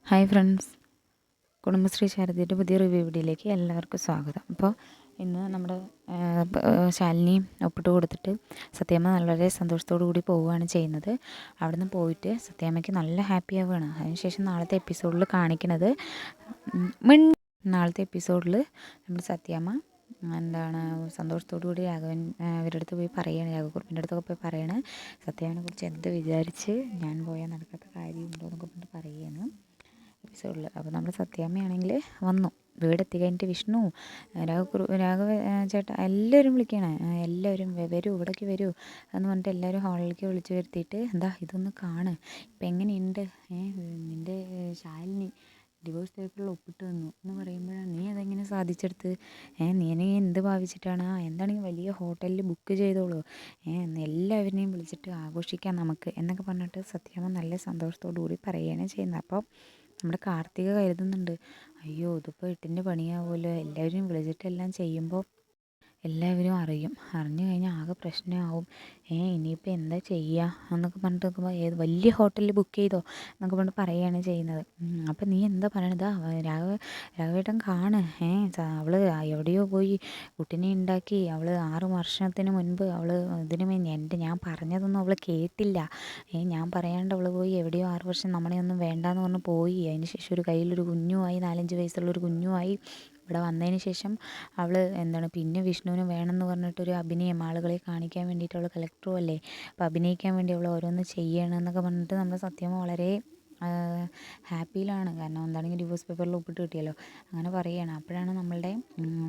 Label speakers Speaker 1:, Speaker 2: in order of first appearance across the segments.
Speaker 1: Hi friends, Kudumbashree ശാരദയുടെ പുതിയ review വീഡിയോയിലേക്ക് എല്ലാവർക്കും സ്വാഗതം. അപ്പോൾ ഇന്ന് നമ്മുടെ ശാലിനി ഒപ്പിട്ട് കൊടുത്തിട്ട് സത്യാമ്മ വളരെ സന്തോഷത്തോടു കൂടി പോവുകയാണ് ചെയ്യുന്നത്. അവിടെ നിന്ന് പോയിട്ട് സത്യാമ്മയ്ക്ക് നല്ല ഹാപ്പി ആവുകയാണ്. അതിനുശേഷം നാളത്തെ എപ്പിസോഡിൽ കാണിക്കുന്നത് നാളത്തെ എപ്പിസോഡിൽ നമ്മുടെ സത്യാമ്മ സന്തോഷത്തോടു കൂടി അവരുടെ അടുത്ത് പോയി പറയുകയാണ്, രാഘവക്കുറുപ്പിൻ്റെ അടുത്തൊക്കെ പോയി പറയണേ സത്യാമ്മനെ കുറിച്ച് എന്ത് വിചാരിച്ച് ഞാൻ പോയാൽ നടക്കാത്ത കാര്യമുണ്ടോ എന്നൊക്കെ പറഞ്ഞിട്ട് പറയുകയാണ് എപ്പിസോഡിൽ. അപ്പോൾ നമ്മൾ സത്യാമ്മയാണെങ്കിൽ വന്നു വീടെത്തി കഴിഞ്ഞിട്ട് വിഷ്ണു രാഘവ ചേട്ടാ എല്ലാവരും വിളിക്കുകയാണ്, എല്ലാവരും വരൂ ഇവിടേക്ക് വരൂ എന്ന് പറഞ്ഞിട്ട് എല്ലാവരും ഹാളിലേക്ക് വിളിച്ചു വരുത്തിയിട്ട് എന്താ ഇതൊന്ന് കാണ്, ഇപ്പം എങ്ങനെയുണ്ട് നിൻ്റെ ശാലിനി ഡിവോഴ്സ് പേപ്പറിൽ ഒപ്പിട്ട് തന്നു എന്ന് പറയുമ്പോഴാണ് നീ അതെങ്ങനെ സാധിച്ചെടുത്ത്, നീ എന്ത് ഭാവിച്ചിട്ടാണ്, എന്താണെങ്കിൽ വലിയ ഹോട്ടലിൽ ബുക്ക് ചെയ്തോളൂ, എല്ലാവരെയും വിളിച്ചിട്ട് ആഘോഷിക്കാം നമുക്ക് എന്നൊക്കെ പറഞ്ഞിട്ട് സത്യാമ്മ നല്ല സന്തോഷത്തോടു കൂടി പറയുകയാണ് ചെയ്യുന്നത്. അപ്പോൾ നമ്മുടെ കാർത്തിക കരുതുന്നുണ്ട്, അയ്യോ ഇതിപ്പോൾ എട്ടിൻ്റെ പണിയാവുമല്ലോ, എല്ലാവരും വിളിച്ചിട്ടെല്ലാം ചെയ്യുമ്പോൾ എല്ലാവരും അറിഞ്ഞു കഴിഞ്ഞാൽ ആകെ പ്രശ്നമാവും, ഇനിയിപ്പോൾ എന്താ ചെയ്യുക എന്നൊക്കെ പറഞ്ഞിട്ട് നോക്കുമ്പോൾ വലിയ ഹോട്ടലിൽ ബുക്ക് ചെയ്തോ എന്നൊക്കെ പറഞ്ഞിട്ട് പറയുകയാണ് ചെയ്യുന്നത്. അപ്പം നീ എന്താ പറയണത്, രാഘവേട്ടൻ കാണ്, അവൾ എവിടെയോ പോയി കുട്ടിനെ ഉണ്ടാക്കി, അവൾ 6 വർഷത്തിന് മുൻപ് ഞാൻ പറഞ്ഞതൊന്നും അവൾ കേട്ടില്ല, ഞാൻ പറയാണ്ട് അവൾ പോയി എവിടെയോ 6 വർഷം നമ്മളെയൊന്നും വേണ്ടാന്ന് പറഞ്ഞ് പോയി, അതിന് ശേഷം ഒരു കയ്യിലൊരു കുഞ്ഞുമായി 4-5 വയസ്സുള്ളൊരു കുഞ്ഞുമായി ഇവിടെ വന്നതിന് ശേഷം അവൾ പിന്നെ വിഷ്ണുവിന് വേണമെന്ന് പറഞ്ഞിട്ടൊരു അഭിനയം ആളുകളെ കാണിക്കാൻ വേണ്ടിയിട്ട്, അവൾ കളക്ടറും അല്ലേ, അപ്പോൾ അഭിനയിക്കാൻ വേണ്ടി അവൾ ഓരോന്ന് ചെയ്യണമെന്നൊക്കെ പറഞ്ഞിട്ട് നമ്മുടെ സത്യാമ്മ വളരെ ഹാപ്പിയിലാണ്. കാരണം എന്താണെങ്കിൽ ഡിവോഴ്സ് പേപ്പറിൽ ഒപ്പിട്ട് കിട്ടിയല്ലോ അങ്ങനെ പറയുകയാണ്. അപ്പോഴാണ് നമ്മളുടെ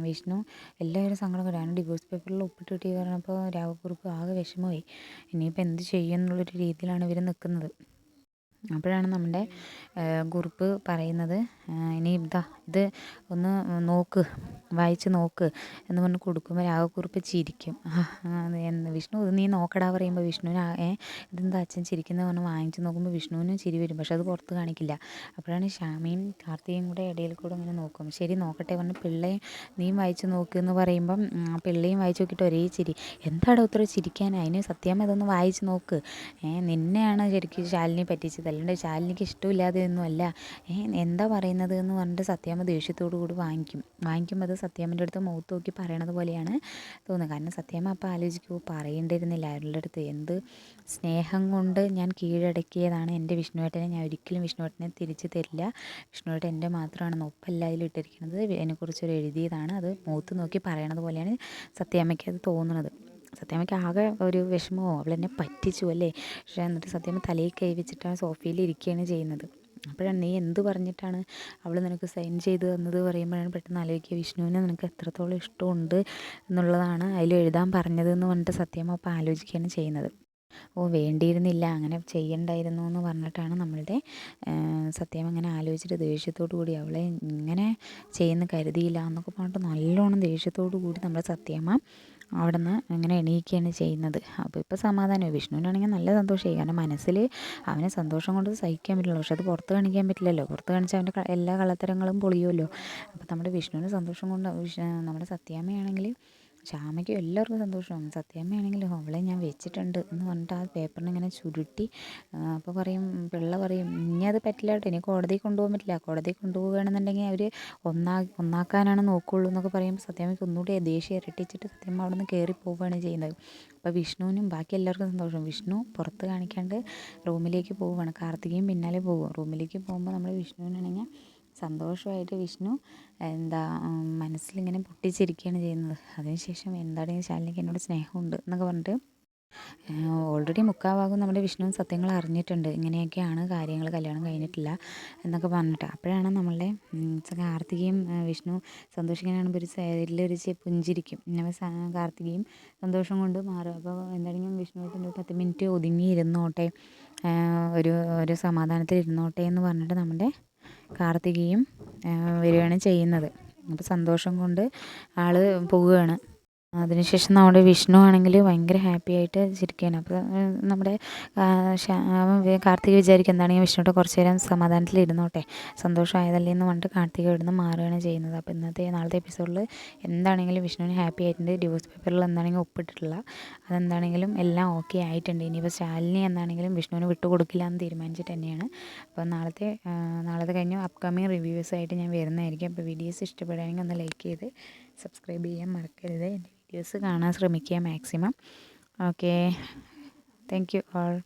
Speaker 1: വിഷ്ണു എല്ലാവരും സങ്കടം കാരണം ഡിവോഴ്സ് പേപ്പറിൽ ഒപ്പിട്ട് കിട്ടി പറഞ്ഞപ്പോൾ രാഘവക്കുറുപ്പ് ആകെ വിഷമമായി, ഇനിയിപ്പോൾ എന്ത് ചെയ്യും എന്നുള്ളൊരു രീതിയിലാണ് ഇവർ നിൽക്കുന്നത്. അപ്പോഴാണ് നമ്മുടെ കുറിപ്പ് പറയുന്നത്, ഇനി ഇത് ഒന്ന് നോക്ക്, വായിച്ച് നോക്ക് എന്ന് പറഞ്ഞ് കൊടുക്കുമ്പോൾ രാഘവക്കുറുപ്പ് ചിരിക്കും. വിഷ്ണു ഇത് നീ നോക്കടാ പറയുമ്പോൾ വിഷ്ണുവിന് ഇതെന്താ അച്ഛൻ ചിരിക്കുന്നത് പറഞ്ഞ് വാങ്ങിച്ച് നോക്കുമ്പോൾ വിഷ്ണുവിനും ചിരി വരും, പക്ഷെ അത് പുറത്ത് കാണിക്കില്ല. അപ്പോഴാണ് ശ്യാമയും കാർത്തികയും കൂടെ ഇടയിൽ കൂടെ ഇങ്ങനെ നോക്കും. ശരി നോക്കട്ടെ പറഞ്ഞ് പിള്ളയും നീയും വായിച്ച് നോക്ക് എന്ന് പറയുമ്പം പിള്ളയും വായിച്ച് നോക്കിയിട്ട് ഒരേ ചിരി. എന്താടോ ഇത്ര ചിരിക്കാൻ, അതിന് സത്യാമ്മ ഇതൊന്ന് വായിച്ച് നോക്ക്, നിന്നെയാണ് ശരിക്കും ശാലിനി പറ്റിച്ചത്, അല്ലാണ്ട് ശാലിനിക്ക് ഇഷ്ടമില്ലാതെ ഒന്നുമല്ല, എന്താ പറയുന്നത് എന്ന് പറഞ്ഞിട്ട് സത്യാമ്മ ദേഷ്യത്തോടു കൂടി വാങ്ങിക്കുമ്പോൾ അത് സത്യാമ്മൻ്റെ അടുത്ത് മുഖത്ത് നോക്കി പറയണത് പോലെയാണ് തോന്നുന്നത്. കാരണം സത്യാമ്മ അപ്പോൾ ആലോചിക്കുമോ പറയേണ്ടിയിരുന്നില്ല അവരുടെ അടുത്ത്, എന്ത് സ്നേഹം കൊണ്ട് ഞാൻ കീഴടക്കിയതാണ് എൻ്റെ വിഷ്ണുവേട്ടനെ, ഞാൻ ഒരിക്കലും വിഷ്ണുവേട്ടനെ തിരിച്ചു തരില്ല, വിഷ്ണുവേട്ടൻ എൻ്റെ മാത്രമാണ്, ഒപ്പല്ല അതിലിട്ടിരിക്കുന്നത്, അതിനെക്കുറിച്ചൊരു എഴുതിയതാണ്, അത് മുഖത്ത് നോക്കി പറയണത് പോലെയാണ് സത്യാമ്മയ്ക്ക് അത് തോന്നുന്നത്. സത്യാമ്മയ്ക്ക് ആകെ ഒരു വിഷമമോ അവളെന്നെ പറ്റിച്ചു അല്ലേ, പക്ഷേ എന്നിട്ട് സത്യാമ്മ തലയിൽ കൈ വെച്ചിട്ടാണ് സോഫയിൽ ഇരിക്കുകയാണ് ചെയ്യുന്നത്. അപ്പോഴാണ് നീ എന്ത് പറഞ്ഞിട്ടാണ് അവൾ നിനക്ക് സൈൻ ചെയ്ത് തന്നത് പറയുമ്പോഴാണ് പെട്ടെന്ന് ആലോചിക്കുക, വിഷ്ണുവിനെ നിനക്ക് എത്രത്തോളം ഇഷ്ടമുണ്ട് എന്നുള്ളതാണ് അതിൽ എഴുതാൻ പറഞ്ഞത് എന്ന് പറഞ്ഞിട്ട് സത്യാമ്മ അപ്പോൾ ആലോചിക്കുകയാണ് ചെയ്യുന്നത്. വേണ്ടിയിരുന്നില്ല, അങ്ങനെ ചെയ്യണ്ടായിരുന്നു എന്ന് പറഞ്ഞിട്ടാണ് നമ്മളുടെ സത്യാമ്മ അങ്ങനെ ആലോചിച്ചിട്ട് ദേഷ്യത്തോടു കൂടി അവളെ ഇങ്ങനെ ചെയ്യുന്ന കരുതിയില്ല എന്നൊക്കെ പറഞ്ഞിട്ട് നല്ലോണം ദേഷ്യത്തോടു കൂടി നമ്മുടെ സത്യാമ്മ അവിടെ നിന്ന് ഇങ്ങനെ എണീക്കുകയാണ് ചെയ്യുന്നത്. അപ്പോൾ ഇപ്പോൾ സമാധാനമായി, വിഷ്ണുവിനാണെങ്കിൽ നല്ല സന്തോഷമായി, കാരണം മനസ്സിൽ അവനെ സന്തോഷം കൊണ്ട് സഹിക്കാൻ പറ്റില്ല, പക്ഷെ അത് പുറത്ത് കാണിക്കാൻ പറ്റില്ലല്ലോ, പുറത്ത് കാണിച്ചാൽ അവൻ്റെ എല്ലാ കള്ളത്തരങ്ങളും പൊളിയുമല്ലോ. അപ്പോൾ നമ്മുടെ വിഷ്ണുവിന് സന്തോഷം കൊണ്ട് നമ്മുടെ സത്യാമ്മയാണെങ്കിൽ ശ്യാമയ്ക്കും എല്ലാവർക്കും സന്തോഷമാണ്, സത്യാമ്മയാണെങ്കിലും അവളെ ഞാൻ വെച്ചിട്ടുണ്ട് എന്ന് പറഞ്ഞിട്ട് ആ പേപ്പറിനെ ഇങ്ങനെ ചുരുട്ടി അപ്പോൾ പറയും, പിള്ള പറയും ഇനി അത് പറ്റില്ല കേട്ടോ, ഇനി കോടതിയിൽ കൊണ്ടുപോകാൻ പറ്റില്ല, കോടതിയിൽ കൊണ്ടുപോവുകയാണെന്നുണ്ടെങ്കിൽ അവർ ഒന്നാക്കാനാണ് നോക്കുകയുള്ളൂ എന്നൊക്കെ പറയുമ്പോൾ സത്യാമ്മയ്ക്ക് ഒന്നുകൂടി ദേഷ്യം ഇരട്ടിച്ചിട്ട് സത്യാമ്മ അവിടെ നിന്ന് കയറി പോവുകയാണ് ചെയ്യുന്നത്. അപ്പോൾ വിഷ്ണുവിനും ബാക്കി എല്ലാവർക്കും സന്തോഷം, വിഷ്ണു പുറത്ത് കാണിക്കാണ്ട് റൂമിലേക്ക് പോവുകയാണ്, കാർത്തികയും പിന്നാലെ പോകും. റൂമിലേക്ക് പോകുമ്പോൾ നമ്മൾ വിഷ്ണുവിനാണെങ്കിൽ സന്തോഷമായിട്ട് വിഷ്ണു മനസ്സിലിങ്ങനെ പൊട്ടിച്ചിരിക്കുകയാണ് ചെയ്യുന്നത്. അതിനുശേഷം എന്താണെങ്കിൽ ശാലിനിക്ക് എന്നോട് സ്നേഹമുണ്ട് എന്നൊക്കെ പറഞ്ഞിട്ട് ഓൾറെഡി മുക്കാഭാഗം നമ്മുടെ വിഷ്ണുവും സത്യങ്ങൾ അറിഞ്ഞിട്ടുണ്ട്, ഇങ്ങനെയൊക്കെയാണ് കാര്യങ്ങൾ, കല്യാണം കഴിഞ്ഞിട്ടില്ല എന്നൊക്കെ പറഞ്ഞിട്ട്. അപ്പോഴാണ് നമ്മളുടെ കാർത്തികയും വിഷ്ണു സന്തോഷിക്കാനാകുമ്പോൾ ഒരു സൈഡിലൊരു പുഞ്ചിരിക്കും, കാർത്തികയും സന്തോഷം കൊണ്ട് മാറും. അപ്പോൾ എന്താണെങ്കിലും വിഷ്ണുവായിട്ട് 10 മിനിറ്റ് ഒതുങ്ങി ഇരുന്നോട്ടെ, ഒരു സമാധാനത്തിൽ ഇരുന്നോട്ടെ എന്ന് പറഞ്ഞിട്ട് നമ്മുടെ കാർത്തികയും വരികയാണ് ചെയ്യുന്നത്. അപ്പോൾ സന്തോഷം കൊണ്ട് ആൾ പോവുകയാണ്. അതിനുശേഷം നമ്മുടെ വിഷ്ണു ആണെങ്കിൽ ഭയങ്കര ഹാപ്പി ആയിട്ട് ചിരിക്കുകയാണ്. അപ്പോൾ നമ്മുടെ കാർത്തിക വിചാരിക്കും എന്താണെങ്കിൽ വിഷ്ണുവിടെ കുറച്ച് നേരം സമാധാനത്തിൽ ഇരുന്നോട്ടെ, സന്തോഷമായതല്ലേ എന്ന് പറഞ്ഞിട്ട് കാർത്തിക ഇവിടുന്ന് മാറുകയാണ് ചെയ്യുന്നത്. അപ്പോൾ നാളത്തെ എപ്പിസോഡിൽ എന്താണെങ്കിലും വിഷ്ണുവിന് ഹാപ്പി ആയിട്ടുണ്ട്. ഡിവോഴ്സ് പേപ്പറിൽ എന്താണെങ്കിലും ഒപ്പിട്ടിട്ടില്ല, അതെന്താണെങ്കിലും എല്ലാം ഓക്കെ ആയിട്ടുണ്ട്. ഇനിയിപ്പോൾ ശാലിനി എന്താണെങ്കിലും വിഷ്ണുവിന് വിട്ടുകൊടുക്കില്ല എന്ന് തീരുമാനിച്ചിട്ട് തന്നെയാണ്. അപ്പോൾ നാളത്തെ കഴിഞ്ഞ് അപ്കമ്മിങ് റിവ്യൂസായിട്ട് ഞാൻ വരുന്നതായിരിക്കും. അപ്പോൾ വീഡിയോസ് ഇഷ്ടപ്പെടുകയാണെങ്കിൽ ഒന്ന് ലൈക്ക് ചെയ്ത് സബ്സ്ക്രൈബ് ചെയ്യാൻ മറക്കരുത്. എൻ്റെ വീഡിയോസ് കാണാൻ ശ്രമിക്കുക maximum. Okay, thank you all.